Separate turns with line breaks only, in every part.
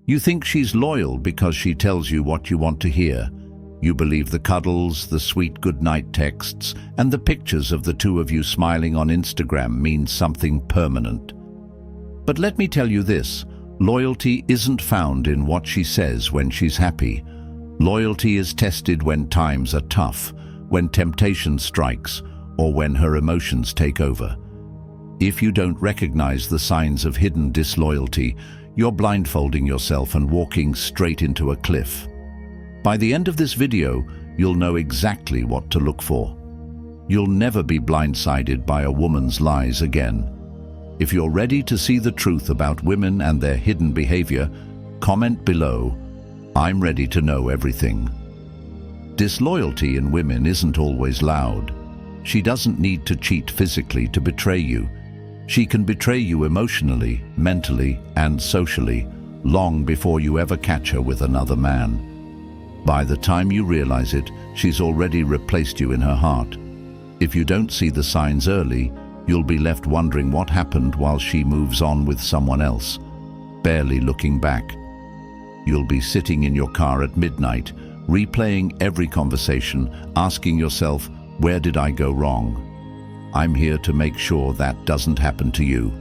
You think she's loyal because she tells you what you want to hear. You believe the cuddles, the sweet goodnight texts, and the pictures of the two of you smiling on Instagram mean something permanent. But let me tell you this, loyalty isn't found in what she says when she's happy. Loyalty is tested when times are tough, when temptation strikes, or when her emotions take over. If you don't recognize the signs of hidden disloyalty, you're blindfolding yourself and walking straight into a cliff. By the end of this video, you'll know exactly what to look for. You'll never be blindsided by a woman's lies again. If you're ready to see the truth about women and their hidden behavior, comment below, "I'm ready to know everything." Disloyalty in women isn't always loud. She doesn't need to cheat physically to betray you. She can betray you emotionally, mentally, and socially, long before you ever catch her with another man. By the time you realize it, she's already replaced you in her heart. If you don't see the signs early, you'll be left wondering what happened while she moves on with someone else, barely looking back. You'll be sitting in your car at midnight, replaying every conversation, asking yourself, where did I go wrong? I'm here to make sure that doesn't happen to you.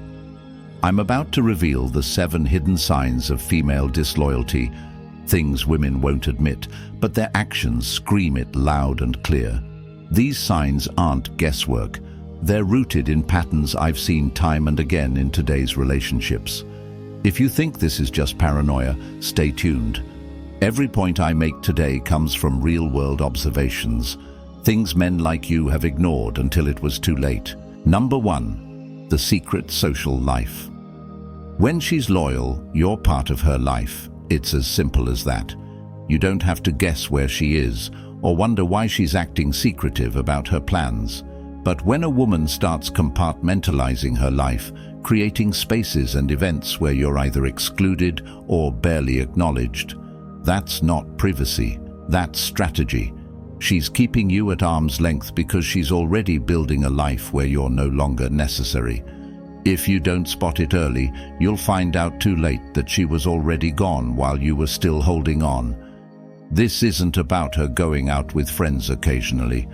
I'm about to reveal the 7 hidden signs of female disloyalty, things women won't admit, but their actions scream it loud and clear. These signs aren't guesswork. They're rooted in patterns I've seen time and again in today's relationships. If you think this is just paranoia, stay tuned. Every point I make today comes from real-world observations, things men like you have ignored until it was too late. Number 1, the secret social life. When she's loyal, you're part of her life. It's as simple as that. You don't have to guess where she is or wonder why she's acting secretive about her plans. But when a woman starts compartmentalizing her life, creating spaces and events where you're either excluded or barely acknowledged, that's not privacy, that's strategy. She's keeping you at arm's length because she's already building a life where you're no longer necessary. If you don't spot it early, you'll find out too late that she was already gone while you were still holding on. This isn't about her going out with friends occasionally.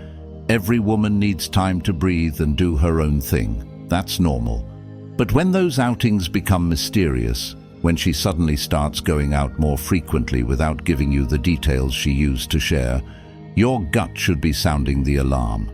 Every woman needs time to breathe and do her own thing. That's normal. But when those outings become mysterious, when she suddenly starts going out more frequently without giving you the details she used to share, your gut should be sounding the alarm.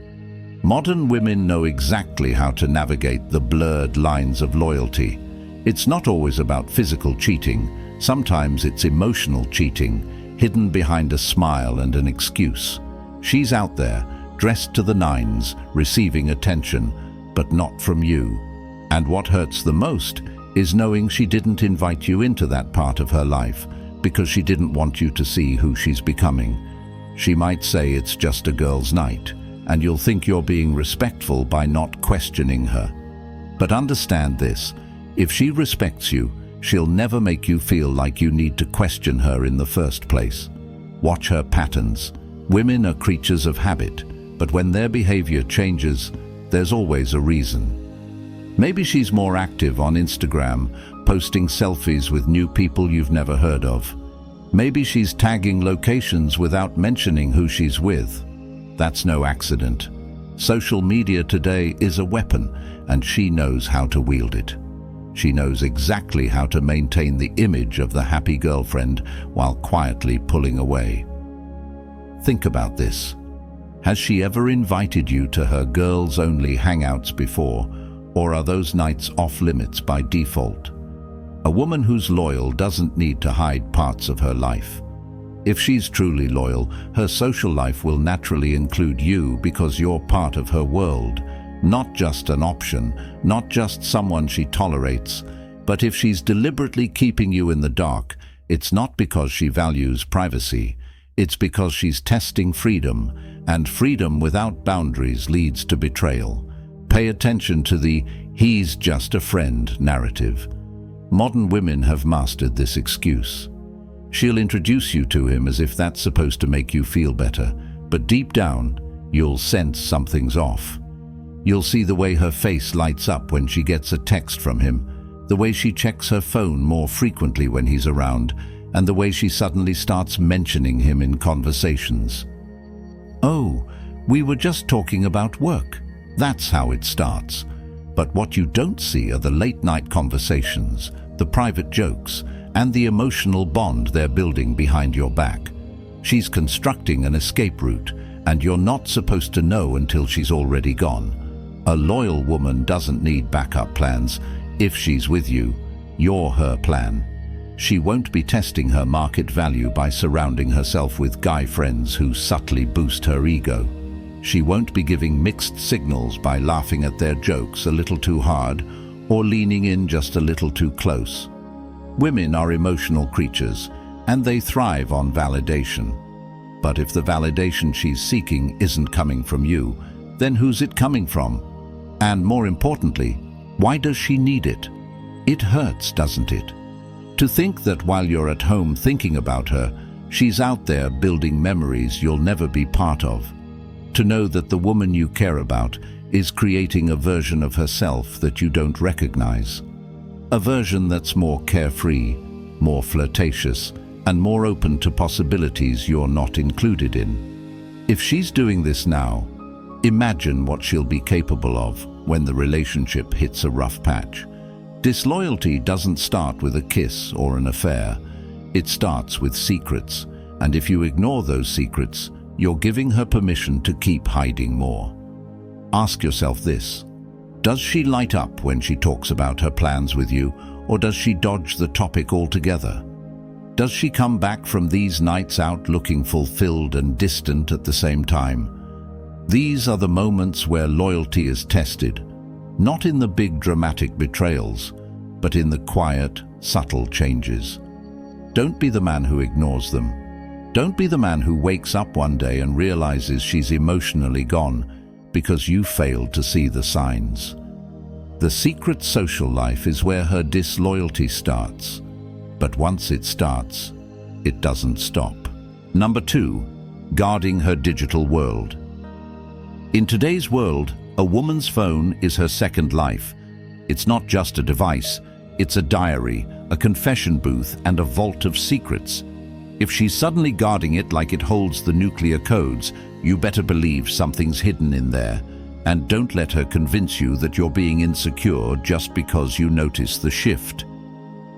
Modern women know exactly how to navigate the blurred lines of loyalty. It's not always about physical cheating. Sometimes it's emotional cheating, hidden behind a smile and an excuse. She's out there, dressed to the nines, receiving attention, but not from you. And what hurts the most is knowing she didn't invite you into that part of her life because she didn't want you to see who she's becoming. She might say it's just a girl's night, and you'll think you're being respectful by not questioning her. But understand this, if she respects you, she'll never make you feel like you need to question her in the first place. Watch her patterns. Women are creatures of habit, but when their behavior changes, there's always a reason. Maybe she's more active on Instagram, posting selfies with new people you've never heard of. Maybe she's tagging locations without mentioning who she's with. That's no accident. Social media today is a weapon, and she knows how to wield it. She knows exactly how to maintain the image of the happy girlfriend while quietly pulling away. Think about this. Has she ever invited you to her girls-only hangouts before, or are those nights off-limits by default? A woman who's loyal doesn't need to hide parts of her life. If she's truly loyal, her social life will naturally include you because you're part of her world, not just an option, not just someone she tolerates. But if she's deliberately keeping you in the dark, it's not because she values privacy. It's because she's testing freedom, and freedom without boundaries leads to betrayal. Pay attention to the "he's just a friend" narrative. Modern women have mastered this excuse. She'll introduce you to him as if that's supposed to make you feel better, but deep down, you'll sense something's off. You'll see the way her face lights up when she gets a text from him, the way she checks her phone more frequently when he's around, and the way she suddenly starts mentioning him in conversations. "Oh, we were just talking about work." That's how it starts. But what you don't see are the late-night conversations, the private jokes, and the emotional bond they're building behind your back. She's constructing an escape route, and you're not supposed to know until she's already gone. A loyal woman doesn't need backup plans. If she's with you, you're her plan. She won't be testing her market value by surrounding herself with guy friends who subtly boost her ego. She won't be giving mixed signals by laughing at their jokes a little too hard or leaning in just a little too close. Women are emotional creatures, and they thrive on validation. But if the validation she's seeking isn't coming from you, then who's it coming from? And more importantly, why does she need it? It hurts, doesn't it? To think that while you're at home thinking about her, she's out there building memories you'll never be part of. To know that the woman you care about is creating a version of herself that you don't recognize. A version that's more carefree, more flirtatious, and more open to possibilities you're not included in. If she's doing this now, imagine what she'll be capable of when the relationship hits a rough patch. Disloyalty doesn't start with a kiss or an affair. It starts with secrets, and if you ignore those secrets, you're giving her permission to keep hiding more. Ask yourself this: does she light up when she talks about her plans with you, or does she dodge the topic altogether? Does she come back from these nights out looking fulfilled and distant at the same time? These are the moments where loyalty is tested, not in the big dramatic betrayals, but in the quiet, subtle changes. Don't be the man who ignores them. Don't be the man who wakes up one day and realizes she's emotionally gone because you failed to see the signs. The secret social life is where her disloyalty starts. But once it starts, it doesn't stop. Number 2, guarding her digital world. In today's world, a woman's phone is her second life. It's not just a device, it's a diary, a confession booth, and a vault of secrets. If she's suddenly guarding it like it holds the nuclear codes, you better believe something's hidden in there. And don't let her convince you that you're being insecure just because you notice the shift.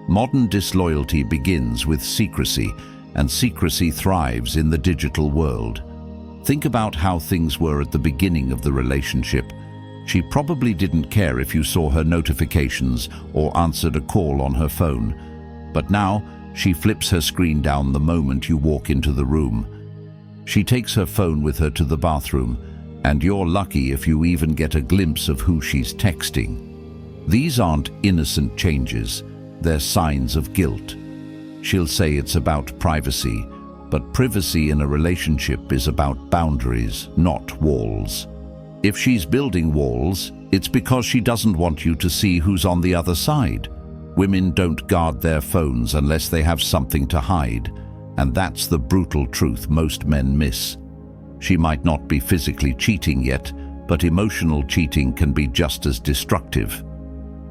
Modern disloyalty begins with secrecy, and secrecy thrives in the digital world. Think about how things were at the beginning of the relationship. She probably didn't care if you saw her notifications or answered a call on her phone. But now, she flips her screen down the moment you walk into the room. She takes her phone with her to the bathroom, and you're lucky if you even get a glimpse of who she's texting. These aren't innocent changes, they're signs of guilt. She'll say it's about privacy, but privacy in a relationship is about boundaries, not walls. If she's building walls, it's because she doesn't want you to see who's on the other side. Women don't guard their phones unless they have something to hide, and that's the brutal truth most men miss. She might not be physically cheating yet, but emotional cheating can be just as destructive.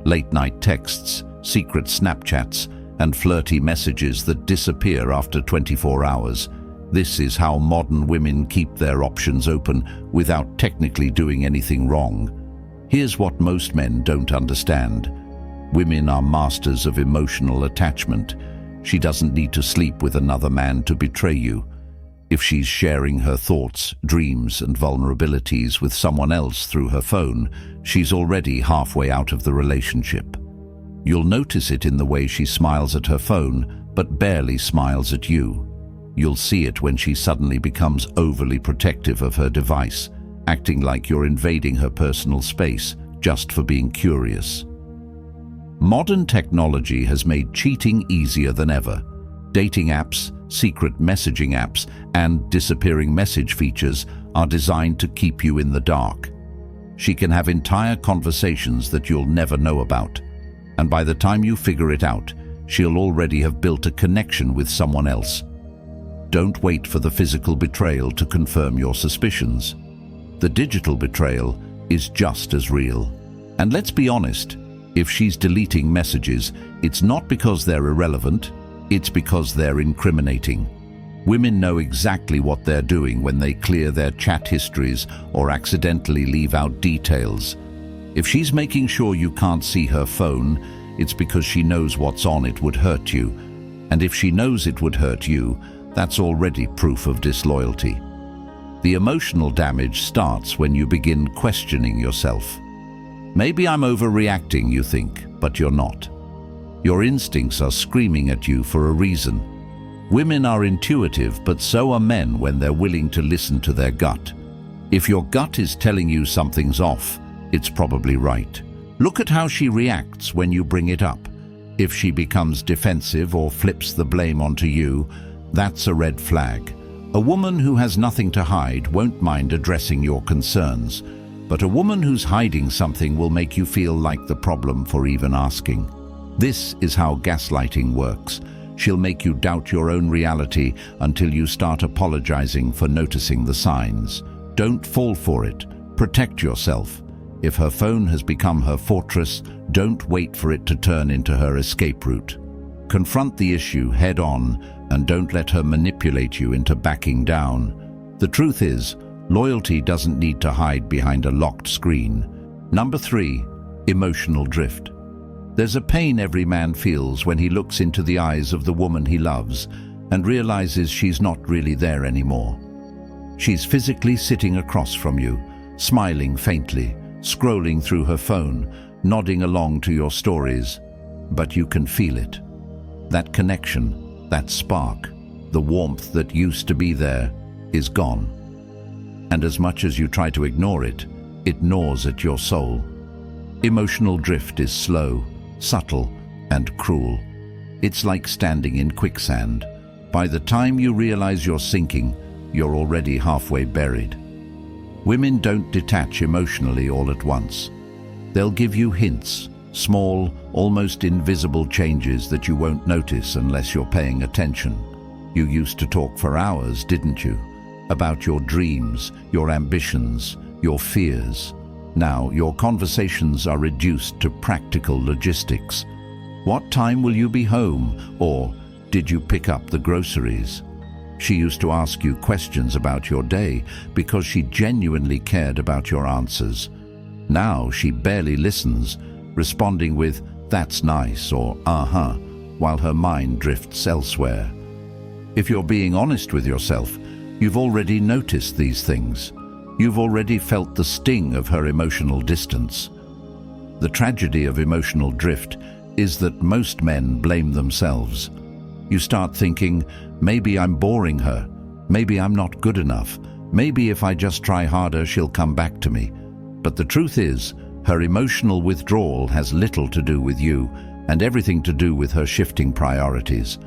Late-night texts, secret Snapchats, and flirty messages that disappear after 24 hours. This is how modern women keep their options open without technically doing anything wrong. Here's what most men don't understand. Women are masters of emotional attachment. She doesn't need to sleep with another man to betray you. If she's sharing her thoughts, dreams, and vulnerabilities with someone else through her phone, she's already halfway out of the relationship. You'll notice it in the way she smiles at her phone, but barely smiles at you. You'll see it when she suddenly becomes overly protective of her device, acting like you're invading her personal space just for being curious. Modern technology has made cheating easier than ever. Dating apps, secret messaging apps, and disappearing message features are designed to keep you in the dark. She can have entire conversations that you'll never know about, and by the time you figure it out, she'll already have built a connection with someone else. Don't wait for the physical betrayal to confirm your suspicions. The digital betrayal is just as real. And let's be honest, If she's deleting messages, it's not because they're irrelevant, it's because they're incriminating. Women know exactly what they're doing when they clear their chat histories or accidentally leave out details. If she's making sure you can't see her phone, it's because she knows what's on it would hurt you. And if she knows it would hurt you, that's already proof of disloyalty. The emotional damage starts when you begin questioning yourself. Maybe I'm overreacting, you think, but you're not. Your instincts are screaming at you for a reason. Women are intuitive, but so are men when they're willing to listen to their gut. If your gut is telling you something's off, it's probably right. Look at how she reacts when you bring it up. If she becomes defensive or flips the blame onto you, that's a red flag. A woman who has nothing to hide won't mind addressing your concerns, but a woman who's hiding something will make you feel like the problem for even asking. This is how gaslighting works. She'll make you doubt your own reality until you start apologizing for noticing the signs. Don't fall for it. Protect yourself. If her phone has become her fortress, don't wait for it to turn into her escape route. Confront the issue head on and don't let her manipulate you into backing down. The truth is, loyalty doesn't need to hide behind a locked screen. Number 3, emotional drift. There's a pain every man feels when he looks into the eyes of the woman he loves and realizes she's not really there anymore. She's physically sitting across from you, smiling faintly, scrolling through her phone, nodding along to your stories, but you can feel it. That connection, that spark, the warmth that used to be there, is gone. And as much as you try to ignore it, it gnaws at your soul. Emotional drift is slow, subtle, and cruel. It's like standing in quicksand. By the time you realize you're sinking, you're already halfway buried. Women don't detach emotionally all at once. They'll give you hints, small, almost invisible changes that you won't notice unless you're paying attention. You used to talk for hours, didn't you? About your dreams, your ambitions, your fears. Now, your conversations are reduced to practical logistics. What time will you be home? Or, did you pick up the groceries? She used to ask you questions about your day because she genuinely cared about your answers. Now she barely listens, responding with, "That's nice," or "uh-huh," while her mind drifts elsewhere. If you're being honest with yourself, you've already noticed these things. You've already felt the sting of her emotional distance. The tragedy of emotional drift is that most men blame themselves. You start thinking, maybe I'm boring her, maybe I'm not good enough, maybe if I just try harder she'll come back to me. But the truth is, her emotional withdrawal has little to do with you and everything to do with her shifting priorities.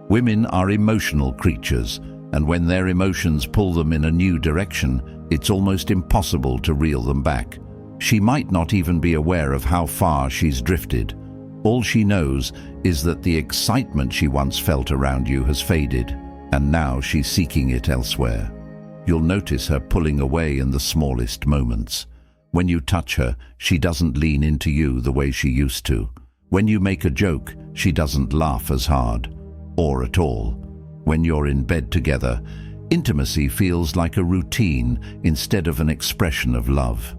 Women are emotional creatures, and when their emotions pull them in a new direction, it's almost impossible to reel them back. She might not even be aware of how far she's drifted. All she knows is that the excitement she once felt around you has faded, and now she's seeking it elsewhere. You'll notice her pulling away in the smallest moments. When you touch her, she doesn't lean into you the way she used to. When you make a joke, she doesn't laugh as hard, or at all. When you're in bed together, intimacy feels like a routine instead of an expression of love.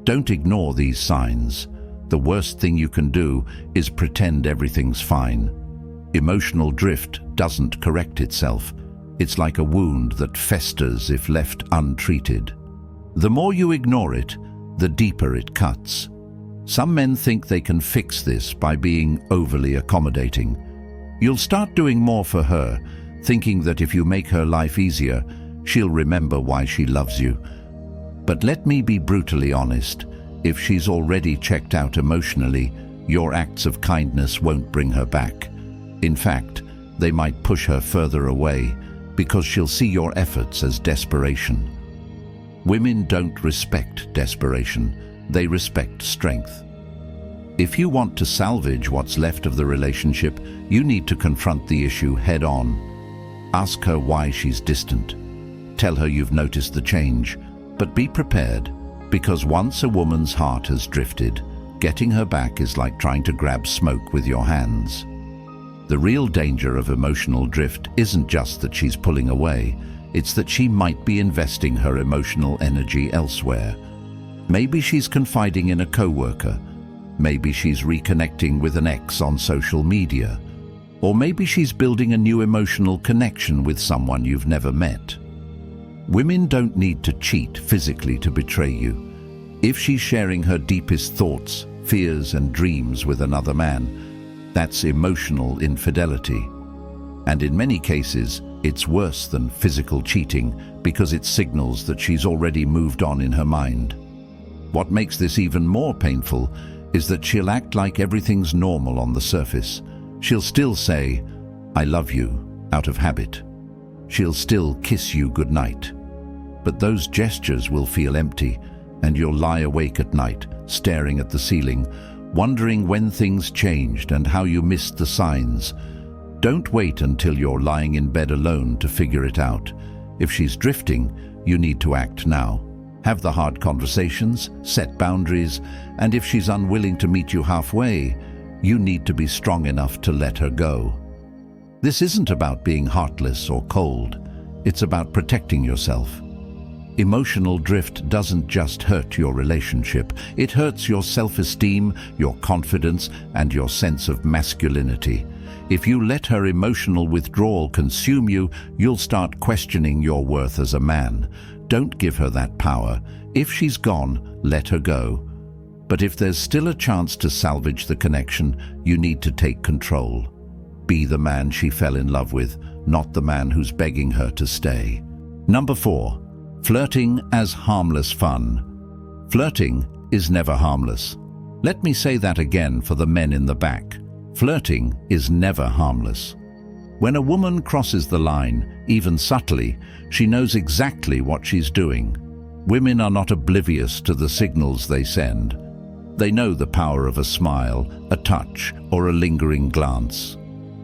Don't ignore these signs. The worst thing you can do is pretend everything's fine. Emotional drift doesn't correct itself. It's like a wound that festers if left untreated. The more you ignore it, the deeper it cuts. Some men think they can fix this by being overly accommodating. You'll start doing more for her, thinking that if you make her life easier, she'll remember why she loves you. But let me be brutally honest. If she's already checked out emotionally, your acts of kindness won't bring her back. In fact, they might push her further away because she'll see your efforts as desperation. Women don't respect desperation, they respect strength. If you want to salvage what's left of the relationship, you need to confront the issue head on. Ask her why she's distant. Tell her you've noticed the change, but be prepared, because once a woman's heart has drifted, Getting her back is like trying to grab smoke with your hands. The real danger of emotional drift isn't just that she's pulling away, it's that she might be investing her emotional energy elsewhere. Maybe she's confiding in a coworker. Maybe she's reconnecting with an ex on social media. Or maybe she's building a new emotional connection with someone you've never met. Women don't need to cheat physically to betray you. If she's sharing her deepest thoughts, fears and dreams with another man, that's emotional infidelity. And in many cases, it's worse than physical cheating because it signals that she's already moved on in her mind. What makes this even more painful is that she'll act like everything's normal on the surface. She'll still say, "I love you," out of habit. She'll still kiss you goodnight. But those gestures will feel empty, and you'll lie awake at night, staring at the ceiling, wondering when things changed and how you missed the signs. Don't wait until you're lying in bed alone to figure it out. If she's drifting, you need to act now. Have the hard conversations, set boundaries, and if she's unwilling to meet you halfway, you need to be strong enough to let her go. This isn't about being heartless or cold. It's about protecting yourself. Emotional drift doesn't just hurt your relationship. It hurts your self-esteem, your confidence, and your sense of masculinity. If you let her emotional withdrawal consume you, you'll start questioning your worth as a man. Don't give her that power. If she's gone, let her go. But if there's still a chance to salvage the connection, you need to take control. Be the man she fell in love with, not the man who's begging her to stay. Number 4. Flirting as harmless fun. Flirting is never harmless. Let me say that again for the men in the back. Flirting is never harmless. When a woman crosses the line, even subtly, she knows exactly what she's doing. Women are not oblivious to the signals they send. They know the power of a smile, a touch, or a lingering glance.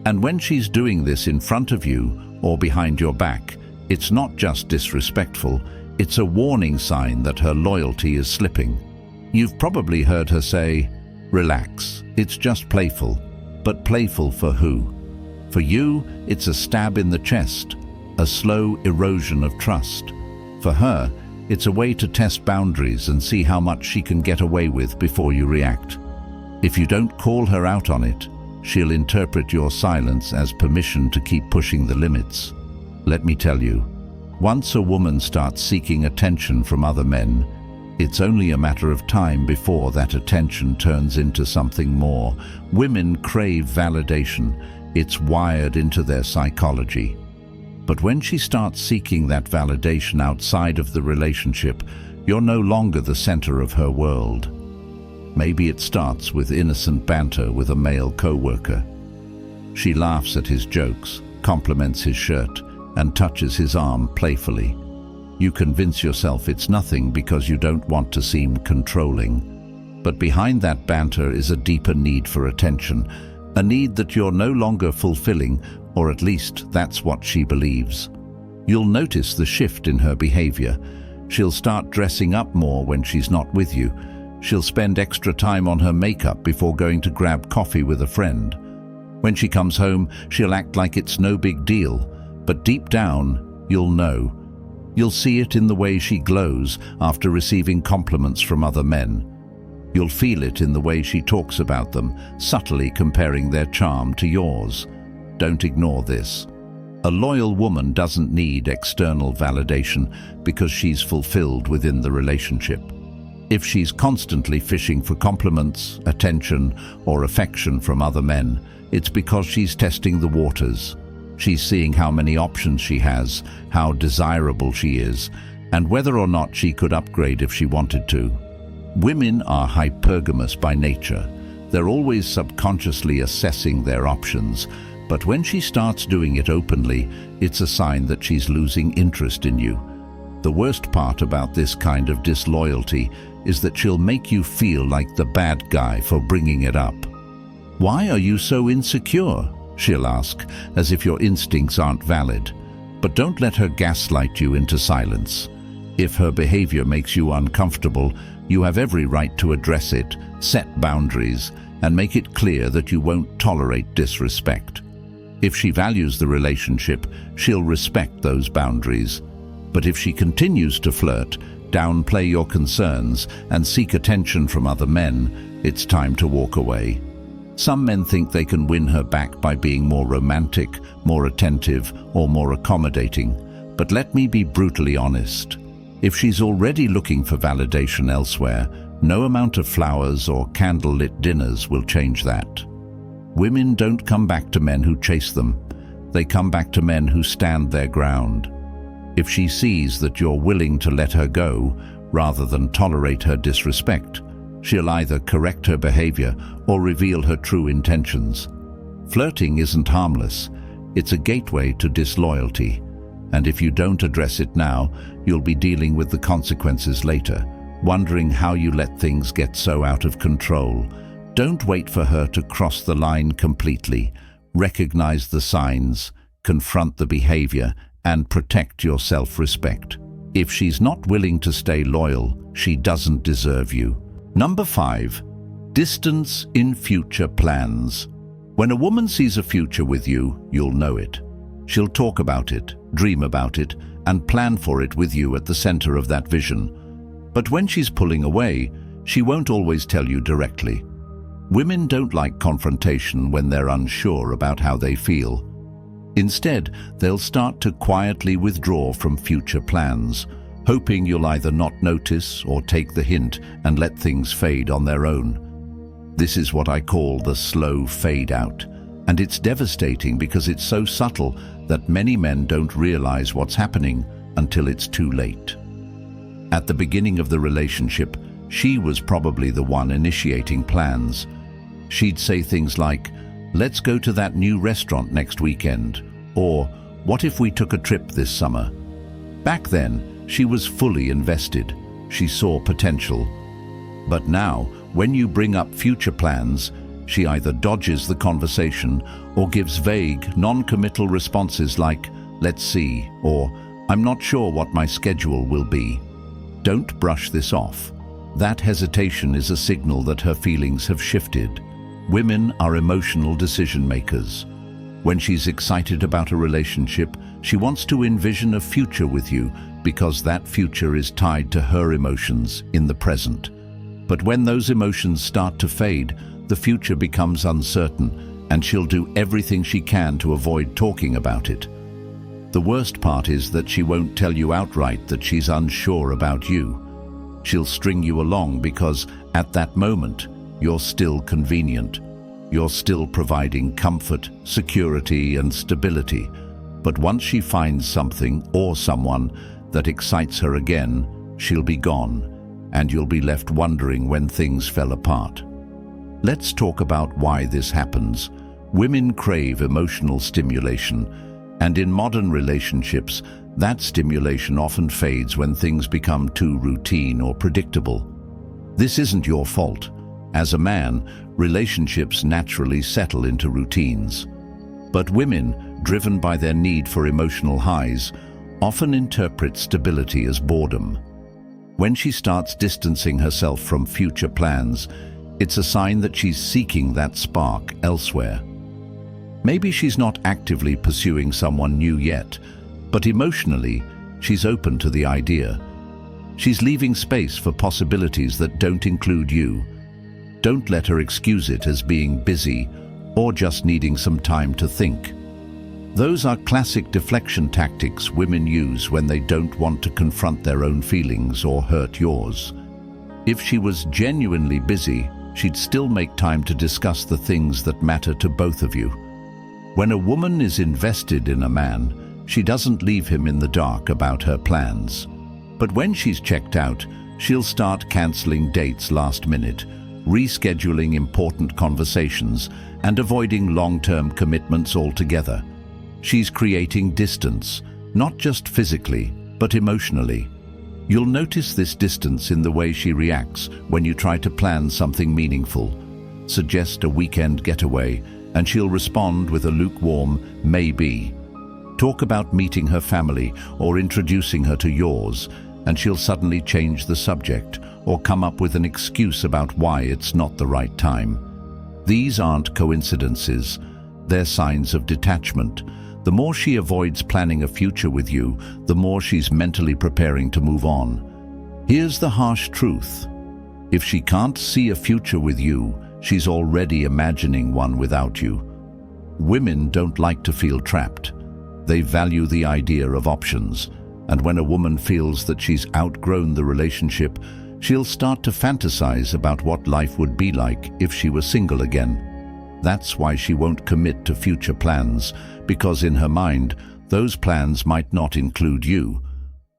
And when she's doing this in front of you or behind your back, it's not just disrespectful, it's a warning sign that her loyalty is slipping. You've probably heard her say, "Relax, it's just playful." But playful for who? For you, it's a stab in the chest, a slow erosion of trust. For her, it's a way to test boundaries and see how much she can get away with before you react. If you don't call her out on it, she'll interpret your silence as permission to keep pushing the limits. Let me tell you, once a woman starts seeking attention from other men, it's only a matter of time before that attention turns into something more. Women crave validation. It's wired into their psychology. But when she starts seeking that validation outside of the relationship, you're no longer the center of her world. Maybe it starts with innocent banter with a male coworker. She laughs at his jokes, compliments his shirt, and touches his arm playfully. You convince yourself it's nothing because you don't want to seem controlling. But behind that banter is a deeper need for attention, a need that you're no longer fulfilling, or at least that's what she believes. You'll notice the shift in her behavior. She'll start dressing up more when she's not with you. She'll spend extra time on her makeup before going to grab coffee with a friend. When she comes home, she'll act like it's no big deal, but deep down, you'll know. You'll see it in the way she glows after receiving compliments from other men. You'll feel it in the way she talks about them, subtly comparing their charm to yours. Don't ignore this. A loyal woman doesn't need external validation because she's fulfilled within the relationship. If she's constantly fishing for compliments, attention, or affection from other men, it's because she's testing the waters. She's seeing how many options she has, how desirable she is, and whether or not she could upgrade if she wanted to. Women are hypergamous by nature. They're always subconsciously assessing their options, but when she starts doing it openly, it's a sign that she's losing interest in you. The worst part about this kind of disloyalty is that she'll make you feel like the bad guy for bringing it up. "Why are you so insecure?" she'll ask, as if your instincts aren't valid. But don't let her gaslight you into silence. If her behavior makes you uncomfortable, you have every right to address it, set boundaries, and make it clear that you won't tolerate disrespect. If she values the relationship, she'll respect those boundaries. But if she continues to flirt, downplay your concerns, and seek attention from other men, it's time to walk away. Some men think they can win her back by being more romantic, more attentive, or more accommodating. But let me be brutally honest. If she's already looking for validation elsewhere, no amount of flowers or candlelit dinners will change that. Women don't come back to men who chase them. They come back to men who stand their ground. If she sees that you're willing to let her go, rather than tolerate her disrespect, she'll either correct her behavior or reveal her true intentions. Flirting isn't harmless. It's a gateway to disloyalty. And if you don't address it now, you'll be dealing with the consequences later, wondering how you let things get so out of control. Don't wait for her to cross the line completely. Recognize the signs, confront the behavior, and protect your self-respect. If she's not willing to stay loyal, she doesn't deserve you. Number 5. Distance in future plans. When a woman sees a future with you, you'll know it. She'll talk about it, dream about it, and plan for it with you at the center of that vision. But when she's pulling away, she won't always tell you directly. Women don't like confrontation when they're unsure about how they feel. Instead, they'll start to quietly withdraw from future plans, hoping you'll either not notice or take the hint and let things fade on their own. This is what I call the slow fade out, and it's devastating because it's so subtle that many men don't realize what's happening until it's too late. At the beginning of the relationship, she was probably the one initiating plans. She'd say things like, "Let's go to that new restaurant next weekend," or "What if we took a trip this summer?" Back then, she was fully invested. She saw potential. But now, when you bring up future plans, she either dodges the conversation or gives vague, non-committal responses like, "Let's see," or "I'm not sure what my schedule will be." Don't brush this off. That hesitation is a signal that her feelings have shifted. Women are emotional decision makers. When she's excited about a relationship, she wants to envision a future with you because that future is tied to her emotions in the present. But when those emotions start to fade, the future becomes uncertain, and she'll do everything she can to avoid talking about it. The worst part is that she won't tell you outright that she's unsure about you. She'll string you along because, at that moment, you're still convenient. You're still providing comfort, security, and stability. But once she finds something or someone that excites her again, she'll be gone, and you'll be left wondering when things fell apart. Let's talk about why this happens. Women crave emotional stimulation, and in modern relationships, that stimulation often fades when things become too routine or predictable. This isn't your fault. As a man, relationships naturally settle into routines. But women, driven by their need for emotional highs, often interpret stability as boredom. When she starts distancing herself from future plans, it's a sign that she's seeking that spark elsewhere. Maybe she's not actively pursuing someone new yet, but emotionally, she's open to the idea. She's leaving space for possibilities that don't include you. Don't let her excuse it as being busy or just needing some time to think. Those are classic deflection tactics women use when they don't want to confront their own feelings or hurt yours. If she was genuinely busy, she'd still make time to discuss the things that matter to both of you. When a woman is invested in a man, she doesn't leave him in the dark about her plans. But when she's checked out, she'll start canceling dates last minute, rescheduling important conversations, and avoiding long-term commitments altogether. She's creating distance, not just physically, but emotionally. You'll notice this distance in the way she reacts when you try to plan something meaningful. Suggest a weekend getaway, and she'll respond with a lukewarm "maybe." Talk about meeting her family or introducing her to yours, and she'll suddenly change the subject or come up with an excuse about why it's not the right time. These aren't coincidences, they're signs of detachment. The more she avoids planning a future with you, the more she's mentally preparing to move on. Here's the harsh truth. If she can't see a future with you, she's already imagining one without you. Women don't like to feel trapped. They value the idea of options, and when a woman feels that she's outgrown the relationship, she'll start to fantasize about what life would be like if she were single again. That's why she won't commit to future plans, because in her mind, those plans might not include you.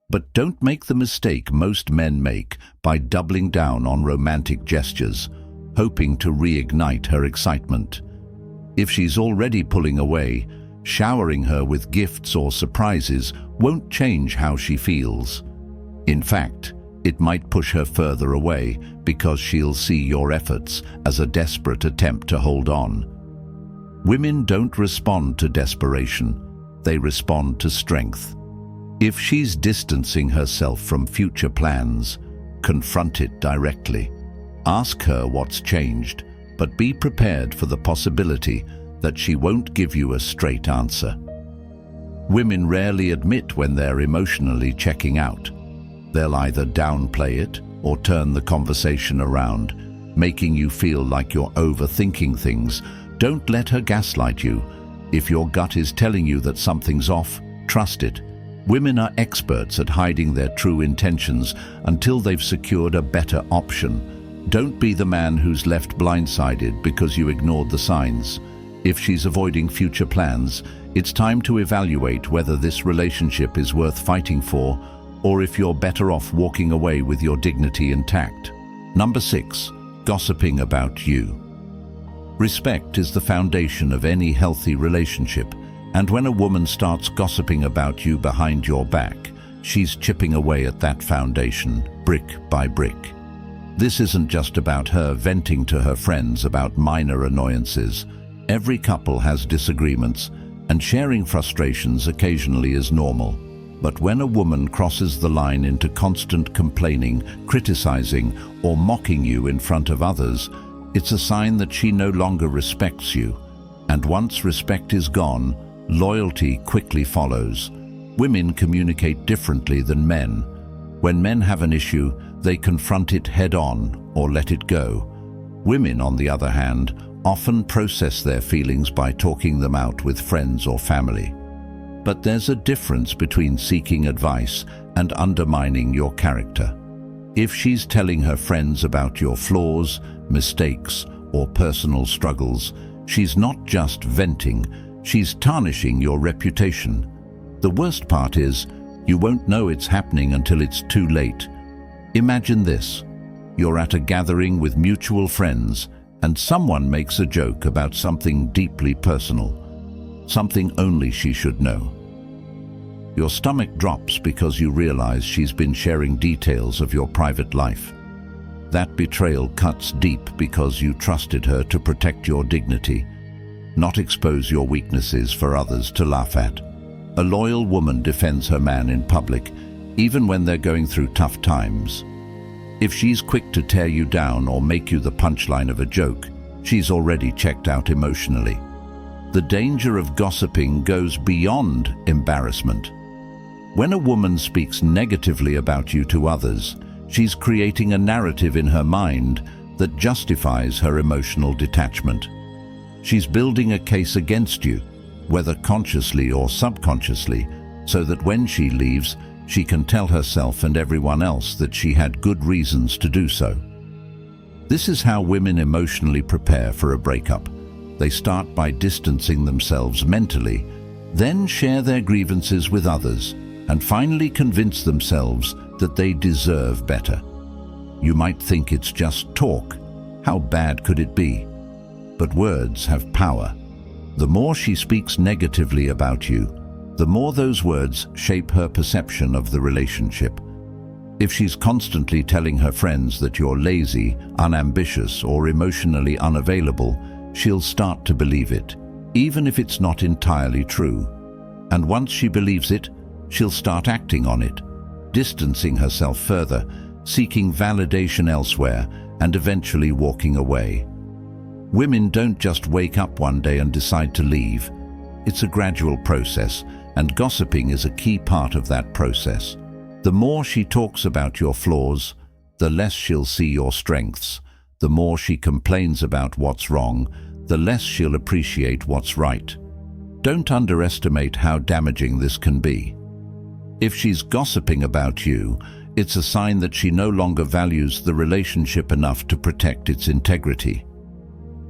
But don't make the mistake most men make by doubling down on romantic gestures, hoping to reignite her excitement. If she's already pulling away, showering her with gifts or surprises won't change how she feels. In fact, it might push her further away because she'll see your efforts as a desperate attempt to hold on. Women don't respond to desperation, they respond to strength. If she's distancing herself from future plans, confront it directly. Ask her what's changed, but be prepared for the possibility that she won't give you a straight answer. Women rarely admit when they're emotionally checking out. They'll either downplay it or turn the conversation around, making you feel like you're overthinking things. Don't let her gaslight you. If your gut is telling you that something's off, trust it. Women are experts at hiding their true intentions until they've secured a better option. Don't be the man who's left blindsided because you ignored the signs. If she's avoiding future plans, it's time to evaluate whether this relationship is worth fighting for, or if you're better off walking away with your dignity intact. Number 6, gossiping about you. Respect is the foundation of any healthy relationship, and when a woman starts gossiping about you behind your back, she's chipping away at that foundation, brick by brick. This isn't just about her venting to her friends about minor annoyances. Every couple has disagreements, and sharing frustrations occasionally is normal. But when a woman crosses the line into constant complaining, criticizing, or mocking you in front of others, it's a sign that she no longer respects you. And once respect is gone, loyalty quickly follows. Women communicate differently than men. When men have an issue, they confront it head-on or let it go. Women, on the other hand, often process their feelings by talking them out with friends or family. But there's a difference between seeking advice and undermining your character. If she's telling her friends about your flaws, mistakes, or personal struggles, she's not just venting, she's tarnishing your reputation. The worst part is, you won't know it's happening until it's too late. Imagine this. You're at a gathering with mutual friends, and someone makes a joke about something deeply personal, something only she should know. Your stomach drops because you realize she's been sharing details of your private life. That betrayal cuts deep because you trusted her to protect your dignity, not expose your weaknesses for others to laugh at. A loyal woman defends her man in public, even when they're going through tough times. If she's quick to tear you down or make you the punchline of a joke, she's already checked out emotionally. The danger of gossiping goes beyond embarrassment. When a woman speaks negatively about you to others, she's creating a narrative in her mind that justifies her emotional detachment. She's building a case against you, whether consciously or subconsciously, so that when she leaves, she can tell herself and everyone else that she had good reasons to do so. This is how women emotionally prepare for a breakup. They start by distancing themselves mentally, then share their grievances with others, and finally convince themselves that they deserve better. You might think it's just talk. How bad could it be? But words have power. The more she speaks negatively about you, the more those words shape her perception of the relationship. If she's constantly telling her friends that you're lazy, unambitious, or emotionally unavailable, she'll start to believe it, even if it's not entirely true. And once she believes it, she'll start acting on it. distancing herself further, seeking validation elsewhere, and eventually walking away. Women don't just wake up one day and decide to leave. It's a gradual process, and gossiping is a key part of that process. The more she talks about your flaws, the less she'll see your strengths. The more she complains about what's wrong, the less she'll appreciate what's right. Don't underestimate how damaging this can be. If she's gossiping about you, it's a sign that she no longer values the relationship enough to protect its integrity.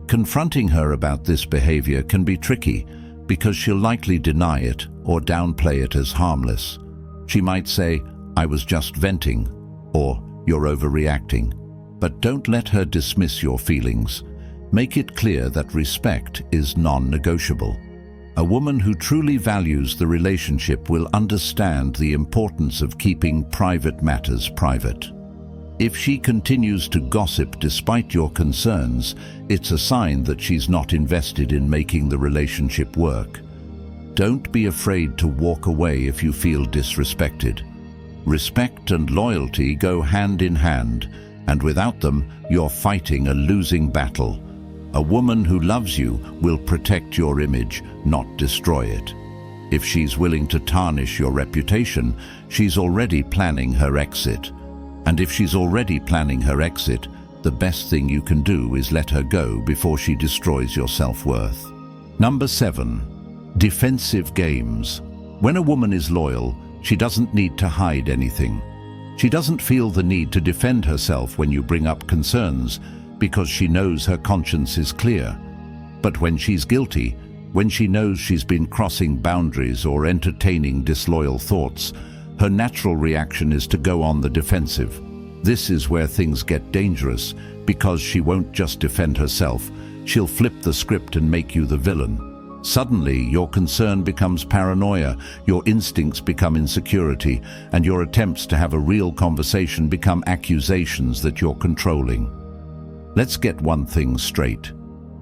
Confronting her about this behavior can be tricky because she'll likely deny it or downplay it as harmless. She might say, "I was just venting," or "You're overreacting." But don't let her dismiss your feelings. Make it clear that respect is non-negotiable. A woman who truly values the relationship will understand the importance of keeping private matters private. If she continues to gossip despite your concerns, it's a sign that she's not invested in making the relationship work. Don't be afraid to walk away if you feel disrespected. Respect and loyalty go hand in hand, and without them, you're fighting a losing battle. A woman who loves you will protect your image, not destroy it. If she's willing to tarnish your reputation, she's already planning her exit. And if she's already planning her exit, the best thing you can do is let her go before she destroys your self-worth. Number 7. Defensive games. When a woman is loyal, she doesn't need to hide anything. She doesn't feel the need to defend herself when you bring up concerns, because she knows her conscience is clear. But when she's guilty, when she knows she's been crossing boundaries or entertaining disloyal thoughts, her natural reaction is to go on the defensive. This is where things get dangerous, because she won't just defend herself, she'll flip the script and make you the villain. Suddenly, your concern becomes paranoia, your instincts become insecurity, and your attempts to have a real conversation become accusations that you're controlling. Let's get one thing straight.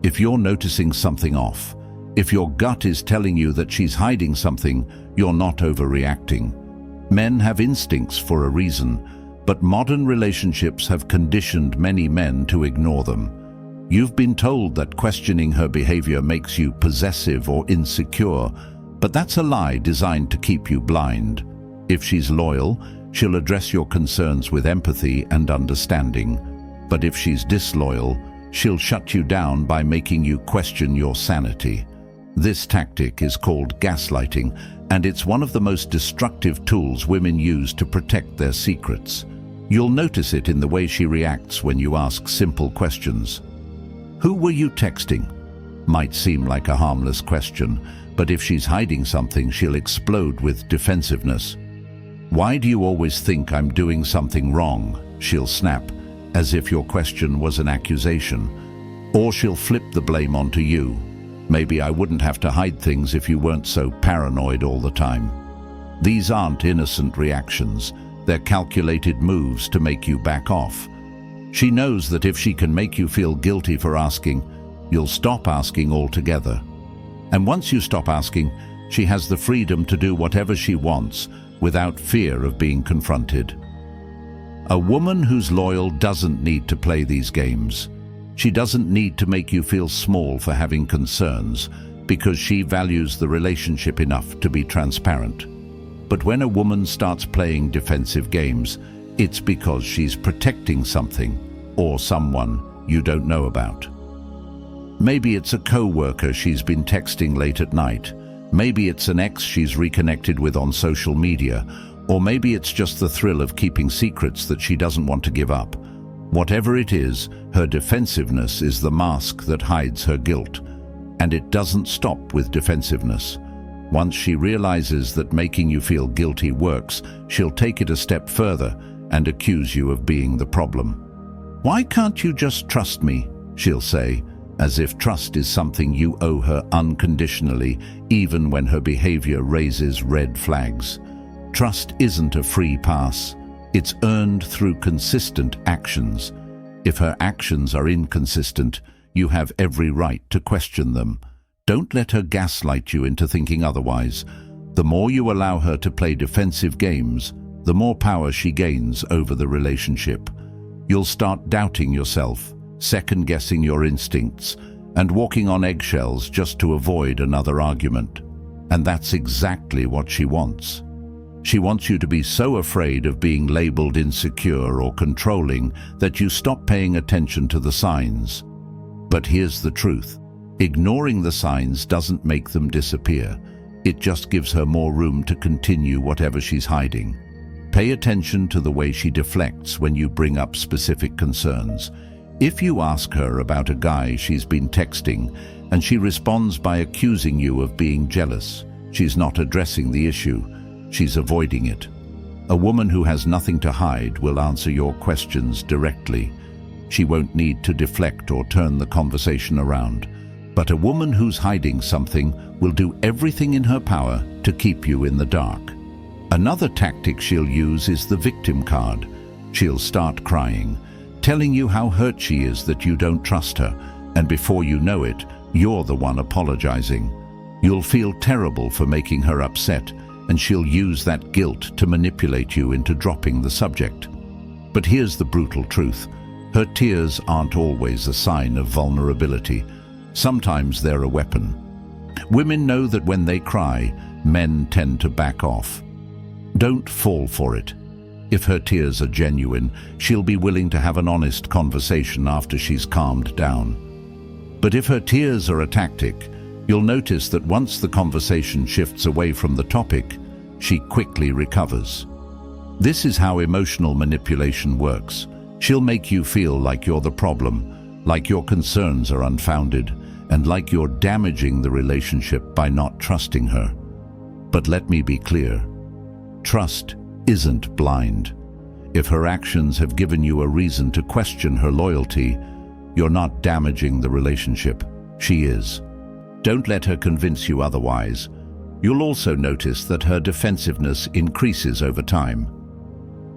If you're noticing something off, if your gut is telling you that she's hiding something, you're not overreacting. Men have instincts for a reason, but modern relationships have conditioned many men to ignore them. You've been told that questioning her behavior makes you possessive or insecure, but that's a lie designed to keep you blind. If she's loyal, she'll address your concerns with empathy and understanding. But if she's disloyal, she'll shut you down by making you question your sanity. This tactic is called gaslighting, and it's one of the most destructive tools women use to protect their secrets. You'll notice it in the way she reacts when you ask simple questions. "Who were you texting?" Might seem like a harmless question, but if she's hiding something, she'll explode with defensiveness. "Why do you always think I'm doing something wrong?" she'll snap, as if your question was an accusation. Or she'll flip the blame onto you. "Maybe I wouldn't have to hide things if you weren't so paranoid all the time." These aren't innocent reactions. They're calculated moves to make you back off. She knows that if she can make you feel guilty for asking, you'll stop asking altogether. And once you stop asking, she has the freedom to do whatever she wants without fear of being confronted. A woman who's loyal doesn't need to play these games. She doesn't need to make you feel small for having concerns, because she values the relationship enough to be transparent. But when a woman starts playing defensive games, it's because she's protecting something or someone you don't know about. Maybe it's a co-worker she's been texting late at night. Maybe it's an ex she's reconnected with on social media. Or maybe it's just the thrill of keeping secrets that she doesn't want to give up. Whatever it is, her defensiveness is the mask that hides her guilt. And it doesn't stop with defensiveness. Once she realizes that making you feel guilty works, she'll take it a step further and accuse you of being the problem. "Why can't you just trust me?" she'll say, as if trust is something you owe her unconditionally, even when her behavior raises red flags. Trust isn't a free pass. It's earned through consistent actions. If her actions are inconsistent, you have every right to question them. Don't let her gaslight you into thinking otherwise. The more you allow her to play defensive games, the more power she gains over the relationship. You'll start doubting yourself, second-guessing your instincts, and walking on eggshells just to avoid another argument. And that's exactly what she wants. She wants you to be so afraid of being labeled insecure or controlling that you stop paying attention to the signs. But here's the truth. Ignoring the signs doesn't make them disappear. It just gives her more room to continue whatever she's hiding. Pay attention to the way she deflects when you bring up specific concerns. If you ask her about a guy she's been texting and she responds by accusing you of being jealous, she's not addressing the issue. She's avoiding it. A woman who has nothing to hide will answer your questions directly. She won't need to deflect or turn the conversation around. But a woman who's hiding something will do everything in her power to keep you in the dark. Another tactic she'll use is the victim card. She'll start crying, telling you how hurt she is that you don't trust her, and before you know it, you're the one apologizing. You'll feel terrible for making her upset, and she'll use that guilt to manipulate you into dropping the subject. But here's the brutal truth. Her tears aren't always a sign of vulnerability. Sometimes they're a weapon. Women know that when they cry, men tend to back off. Don't fall for it. If her tears are genuine, she'll be willing to have an honest conversation after she's calmed down. But if her tears are a tactic, you'll notice that once the conversation shifts away from the topic, she quickly recovers. This is how emotional manipulation works. She'll make you feel like you're the problem, like your concerns are unfounded, and like you're damaging the relationship by not trusting her. But let me be clear. Trust isn't blind. If her actions have given you a reason to question her loyalty, you're not damaging the relationship. She is. Don't let her convince you otherwise. You'll also notice that her defensiveness increases over time.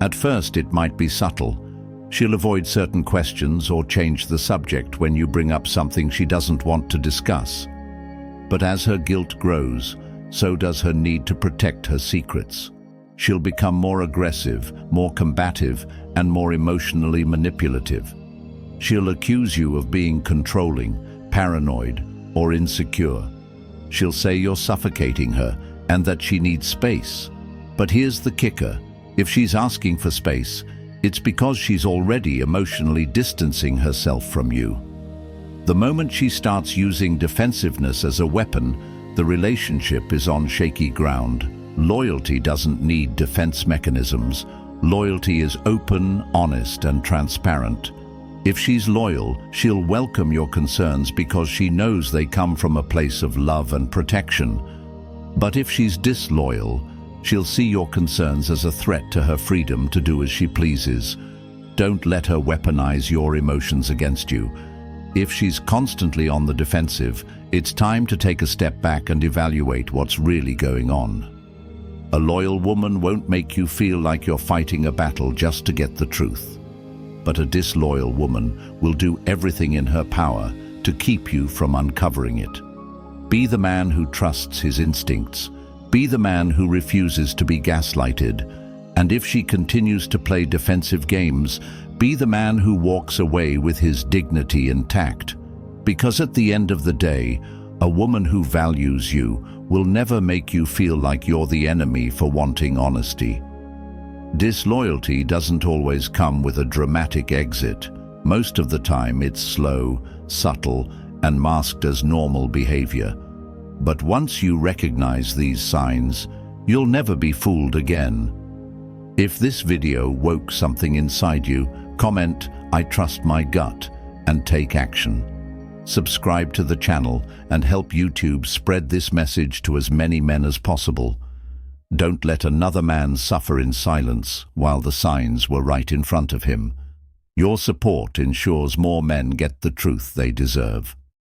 At first, it might be subtle. She'll avoid certain questions or change the subject when you bring up something she doesn't want to discuss. But as her guilt grows, so does her need to protect her secrets. She'll become more aggressive, more combative, and more emotionally manipulative. She'll accuse you of being controlling, paranoid, or insecure. She'll say you're suffocating her and that she needs space. But here's the kicker. If she's asking for space, it's because she's already emotionally distancing herself from you. The moment she starts using defensiveness as a weapon, the relationship is on shaky ground. Loyalty doesn't need defense mechanisms. Loyalty is open, honest, and transparent. If she's loyal, she'll welcome your concerns because she knows they come from a place of love and protection. But if she's disloyal, she'll see your concerns as a threat to her freedom to do as she pleases. Don't let her weaponize your emotions against you. If she's constantly on the defensive, it's time to take a step back and evaluate what's really going on. A loyal woman won't make you feel like you're fighting a battle just to get the truth. But a disloyal woman will do everything in her power to keep you from uncovering it. Be the man who trusts his instincts. Be the man who refuses to be gaslighted. And if she continues to play defensive games, be the man who walks away with his dignity intact. Because at the end of the day, a woman who values you will never make you feel like you're the enemy for wanting honesty. Disloyalty doesn't always come with a dramatic exit. Most of the time it's slow, subtle, and masked as normal behavior. But once you recognize these signs, you'll never be fooled again. If this video woke something inside you, comment, "I trust my gut," and take action. Subscribe to the channel and help YouTube spread this message to as many men as possible. Don't let another man suffer in silence while the signs were right in front of him. Your support ensures more men get the truth they deserve.